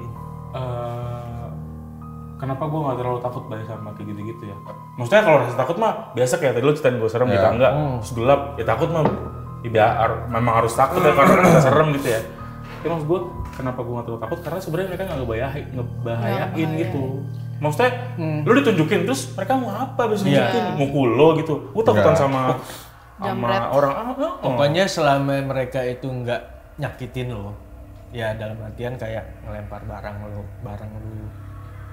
kenapa gue nggak terlalu takut banget sama kayak gitu-gitu ya? Maksudnya kalau rasa takut mah biasa kayak tadi lo ceritain gue serem di tangga, terus gelap, ya takut mah ya memang harus takut ya karena kan serem gitu ya. Tapi maksud gue kenapa gue nggak terlalu takut karena sebenarnya mereka nggak ngebahayain gitu. Maksudnya lo ditunjukin terus mereka mau apa abis nunjukin, mukul lo gitu. Gue takutan sama orang Pokoknya selama mereka itu nggak nyakitin lo, ya dalam artian kayak ngelempar barang lo,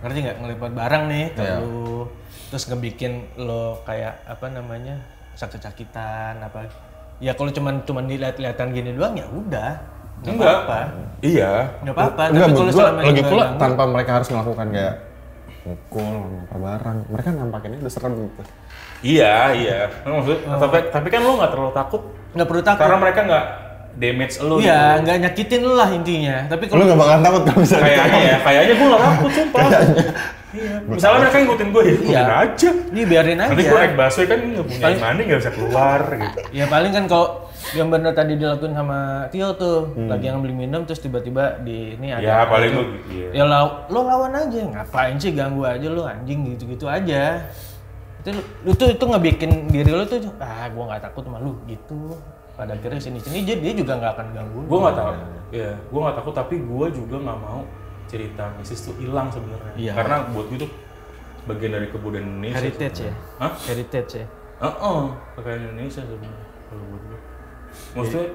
ngerti nggak? Ngelempar barang nih ke lo, terus ngebikin lo kayak apa namanya sakit-sakitan apa? Ya kalau cuman dilihat-lihatan gini doang ya udah, nggak apa-apa, Iya. nggak apa-apa. Enggak, Tapi kalau menurut gua selama lagi itu pula nggak tanpa mereka harus melakukan kayak mukul, lempar barang. Mereka nampakinnya udah serem gitu. Iya. Tapi kan lo nggak terlalu takut nggak perlu takut. karena mereka nggak damage lo. Iya, nggak nyakitin lo lah intinya. Tapi Lu kalau gak bakalan takut kalau misalnya Kayaknya gue gak takut sumpah. Iya. Misalnya mereka ngikutin gue, ya ikutin aja. ini biarin aja. Nanti gue naik busway kan nggak punya money, nggak bisa keluar gitu. Ya paling kan kalau yang bener tadi dilakuin sama Tio tuh, lagi yang beli minum terus tiba-tiba di ini ada. Ya paling gue gitu. Ya lo lawan aja, ngapain sih ganggu aja lo anjing gitu-gitu aja. Itu ngebikin diri lo tuh, gua nggak takut sama lu gitu. Pada akhirnya sini-sini dia juga nggak akan ganggu. Gue nggak tahu. Iya, gue nggak takut tapi gue juga nggak mau cerita mistis tuh hilang sebenarnya. Iya. Karena buat gue tuh bagian dari kebudayaan Indonesia. Heritage ya. Hah? Heritage ya. Pakaian Indonesia sebenarnya kalau buat gue. Maksudnya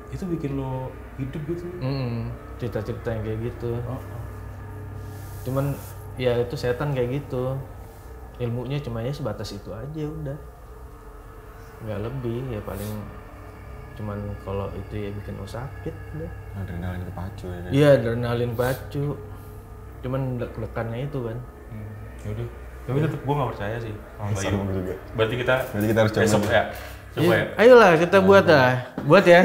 itu bikin lo hidup gitu. Cerita-cerita yang kayak gitu. Cuman ya itu setan kayak gitu. Ilmunya cuma ya sebatas itu aja udah. Nggak lebih ya paling Cuman kalau itu ya bikin lo sakit deh. Adrenalin kepacu ya. Iya, adrenalin pacu. Cuman lekannya itu kan. Yaudah. Tapi tetep gue gak percaya sih sama Bayu. Sama gue juga. Berarti kita harus coba besok nih. ya. Coba ya. Ayolah kita buat lah. Buat ya.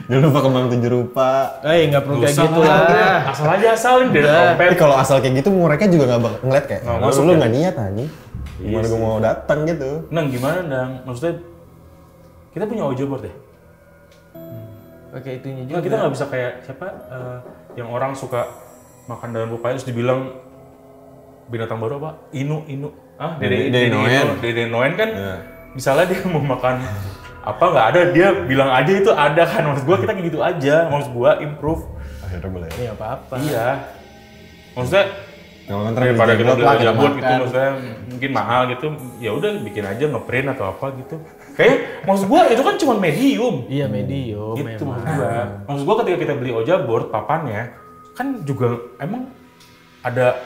Jangan lupa kembang 7 rupa. Nggak perlu kayak Usah gitu lah. Asal aja asalin dari trompet. Tapi kalau asal kayak gitu mereka juga nggak bakal ngeliat kayak. Nggak Lu masuk lu ya? nggak niat anjing. Gimana gue mau datang gitu. Nang gimana Nang? Maksudnya kita punya ojol deh. Pakai itunya juga. Nah, kita nggak bisa kayak siapa yang orang suka makan daun pepaya terus dibilang binatang baru apa? Inu. Dede Noen kan misalnya dia mau makan apa nggak ada, dia bilang aja itu ada kan. Maksud gua kita kayak gitu aja. Maksud gua improve. Akhirnya boleh. Iya apa-apa. Iya. Maksudnya Kalau kan daripada kita beli kita jabut gitu, makan. maksudnya mungkin mahal gitu, ya udah bikin aja ngeprint atau apa gitu. Kayak maksud gua itu kan cuma medium. Iya medium Gitu memang. maksud gua. Maksud gua ketika kita beli Oja board papannya kan juga emang ada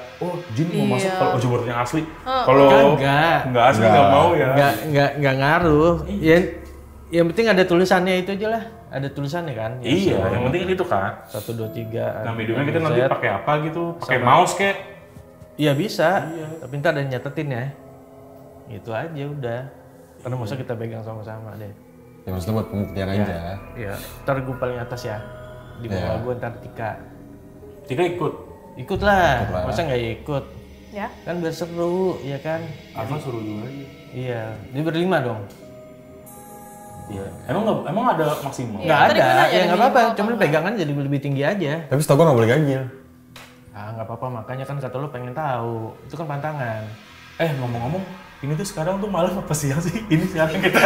jin mau masuk kalau Oja board yang asli. Kalau nggak asli nggak mau ya. Nggak ngaruh. Yang penting ada tulisannya itu aja lah. Ada tulisannya kan. Iya, yang penting itu kan. 1, 2, 3. Nah, mediumnya kita nanti pakai apa gitu? Pakai mouse kayak. Iya bisa. Tapi ntar ada nyatetin ya. Itu aja udah. Karena masa kita pegang sama-sama deh. Ya maksudnya buat pembuktian aja. Iya. Ntar gue paling atas ya. Di bawah gue ntar Tika. Tika ikut. Ikutlah. Masa nggak ikut? Ya. Kan biar seru, ya kan? Arfa suruh juga aja. Iya. Dia berlima dong. Iya. Emang ada maksimal? Nggak tadi gue ada. nanya Ya ada nggak apa-apa. minimal Cuman apa pegangan jadi lebih tinggi aja. Tapi setahu gue nggak boleh ganjil. Nggak apa-apa. Makanya kan kata lo pengen tahu. Itu kan pantangan. Ngomong-ngomong, ini tuh sekarang tuh malam apa siang sih? Ini sekarang kita.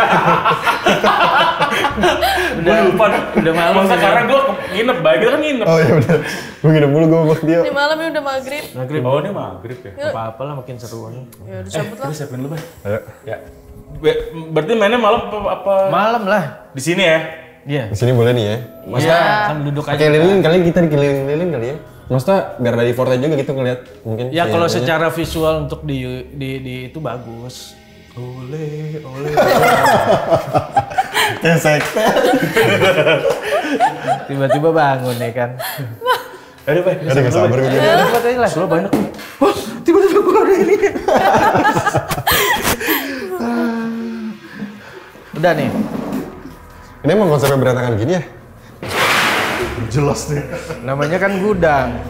Gue lupa dah. Udah malam. Masa sekarang gue nginep, baik kita kan nginep. Oh iya benar. Gue nginep mulu gue sama dia. Di malam ini udah maghrib. Maghrib. Oh ini maghrib ya? Nggak apa-apa lah makin seru aja. Ya udah cabut lah. Kita siapin dulu, Bay. Ayo. Ya. Berarti mainnya malam apa? Malam lah. Di sini ya? Iya. Di sini boleh nih ya. Iya. Sambil duduk aja. Pakai lilin kali kita dikeliling-lilin kali ya. Maksudnya biar dari Forte juga gitu ngeliat mungkin. Ya kalau sinyalnya. secara visual untuk di itu bagus. Oleh. Kesek. Tiba-tiba bangun ya kan. Aduh, Bay. Ada nggak sabar gue. Buat aja lah. Lo banyak. Wah, tiba-tiba gue ada ini. Udah nih. Ini emang konsepnya berantakan gini ya? Jelas nih. Namanya kan gudang.